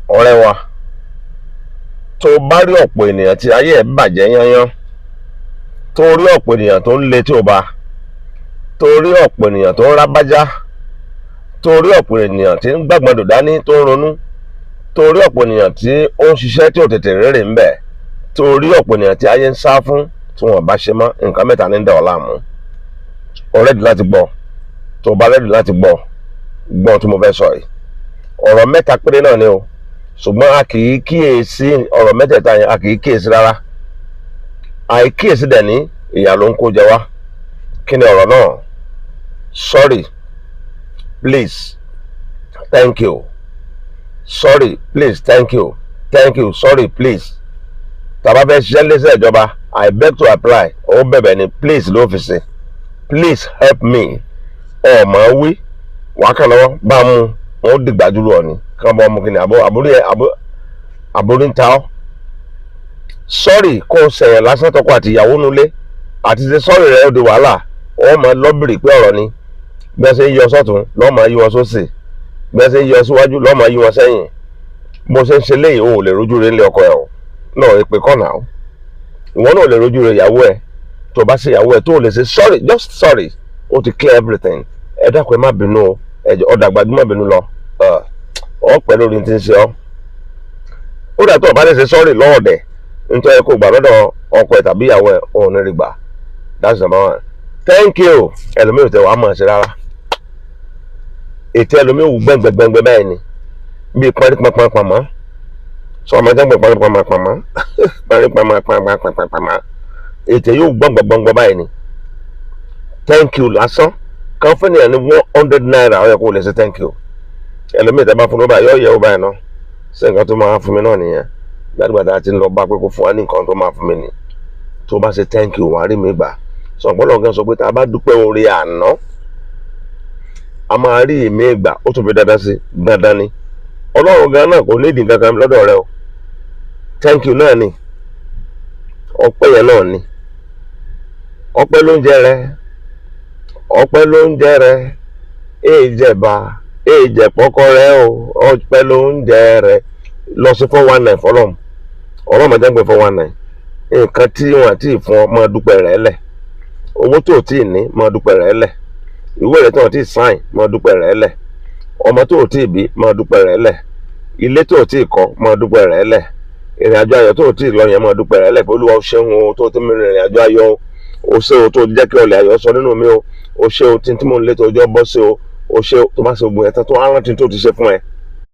ọ̀rẹ́ wa tó bá rí ọ̀pọ̀ ènìyàn tí ayé ẹ̀ bàjẹ́ yányán, tó rí ọ̀pọ̀ ènìyàn tó ń le tí ò bá, tó rí ọ̀pọ̀ ènìyàn tó ń rábájá, tó rí ọ̀pọ̀ ènìyàn tí ń gbàgbọ́dọ̀ dání tó ń ronú, tó rí ọ̀pọ̀ ènìyàn tí ó ń ṣiṣẹ́ tí ò tètè rérè ń bẹ̀, tó rí ọ̀pọ̀ ènìyàn tí ayé ń sá fún tí wọ́n bá ṣe mọ́, nǹkan mẹ́ta ní ń dà ọ́ láàmú. O rẹ́dì láti gbọ́? tó bá rẹ́dì láti gbọ́ tí mo fẹ́ sọ yìí. Ọ̀rọ̀ mẹ́ta péré náà ni o, ṣùgbọ́n a kì í kíyèsí ọ̀rọ̀ mẹ́tẹ̀ẹ̀ta yẹn, a kì í kíyèsí rárá. Àìkíyèsí dẹ̀ ní ìyà ló ń kó jẹ wá. Kí ni ọ̀rọ̀ náà? Sorry, please, thank you. Sorry, please, thank you. Thank you, sorry, please. Tàbá fẹ́ ṣiṣẹ́ léṣe ìjọba, I beg to apply. Ó bẹ̀bẹ̀ ni please ló fi ṣe. Please help me. Ọ̀mọ̀ wí, wàá kàn lọ́wọ́ bá mú, wọ́n dìgbà dúró ọ̀ ni. Kàn bọ́ ọmọ kìnìún àbórí ń ta ọ́. Sorry kó o sẹ̀yìn lásán tọkọ àti ìyàwó nulẹ̀, àti ṣe sorry rẹ̀ ó di wàhálà. Ó máa lọ́bìrì pé ọ̀rọ̀ ni. Bí wọ́n ṣe ń yọ sọ́tún lọ́ọ́ máa yí wọn sósì, bí wọ́n ṣe ń yọ síwájú lọ́ọ́ máa yí wọn sẹ́yìn. Bó ṣe ń ṣe léyìí o ò lè rojú rẹ̀ lé ọkọ ẹ̀ o náà èpè kọ́ náà. Ìwọ náà ò lè rojú rẹ̀ ìyàwó ẹ̀ tó bá ṣe ìyàwó ẹ̀ tó lè ṣe sorry, just sorry, ó ti clear everything. Ẹ dákun ẹ má bínú o, ọ̀dà àgbàdo má bínú lọ, ọ pẹ̀lú orin tí ń ṣe ọ́. Ó dà tó o bá lè ṣe sorry lọ́ọ̀dẹ̀ nítorí ẹ kó gbà lọ́dọ̀ ọkọ ẹ̀ tàbí ìyàwó ẹ̀ òun ní rí gbà. That's number one. Thank you. Ẹlòmíràn tẹ wàá mọ̀ ṣe rárá. Ètò ẹlòmíràn wù gbẹ̀ngbẹ̀ngbẹ̀ báyìí ni bíi pọ́npọ́npọ́npọ́nmọ́. Sọ ọmọ jẹ́ pọ́npọ́npọ́npọ́nmọ́. Pọ́npọ́npọ́npọ́npọ́nmọ́. Ètò yóò gbọ̀ngbọ̀ngbọ̀ báyìí ni. Thank you lásán. Kan fún ènìyàn ní 100 naira ó yẹ kó lè ṣe thank you. Ẹlòmíràn tẹ bá fún ló báyìí yóò yẹ ó báyìí náà. Ṣé nǹkan tó máa fún mi náà nìyẹn? Gbàdúgbàdà ti ń lọ bá pé kó fún wa ní nǹkan tó máa fún mi ni. Tó bá ṣe thank you wàá rí mi gbà. Sọ̀pọ̀lọ̀ gan sọ pé tá a bá dúpẹ́ oore àná, a máa rí èmi ìgbà, ó tún fi dandan sí dandan ni. Ọlọ́run gan náà kò ní ìdí kankan lọ́dọ̀ rẹ o. Thank you náà ni. Ọpẹ́ yẹn náà ni. Ọpẹ́ ló ń jẹ rẹ. Ọpẹ́ ló ń jẹ rẹ. Èjẹ̀bà, èjẹ̀pọ̀kọ rẹ o. Ọpẹ́ ló ń jẹ rẹ. Lọ sí 419 fọlọ́mù. Ọlọ́run máa jẹ́ pé 419. Nǹkan tí wọ́n àti ìfún ọ máa dúpẹ́ rẹ̀ lẹ̀. Owó tó tí ì ní máa dúpẹ́ rẹ̀ lẹ̀. Ìwé rẹ̀ tó tí ì sáìn máa dúpẹ́ rẹ̀ lẹ̀. Ọmọ tó tí ì bí máa dúpẹ́ rẹ̀ lẹ̀. Ilé tó tí ì kọ́ máa dúpẹ́ rẹ̀ lẹ̀. Ìrìn àjò ayọ̀ tó tí ì lọ yẹn máa dúpẹ́ rẹ̀ lẹ̀. Pé Olúwa o ṣeun o tó ti mú ìrìn àjò ayọ̀ o. O ṣé o tó jẹ́ kí ọlẹ̀ ayọ̀ sọ nínú mi o. O ṣé o tí mo ń lé tó ọjọ́ bọ́ sí o. O ṣé o tó bá ṣe gbogbo ẹ̀ tán tó rántí tó ti ṣe fún ẹ.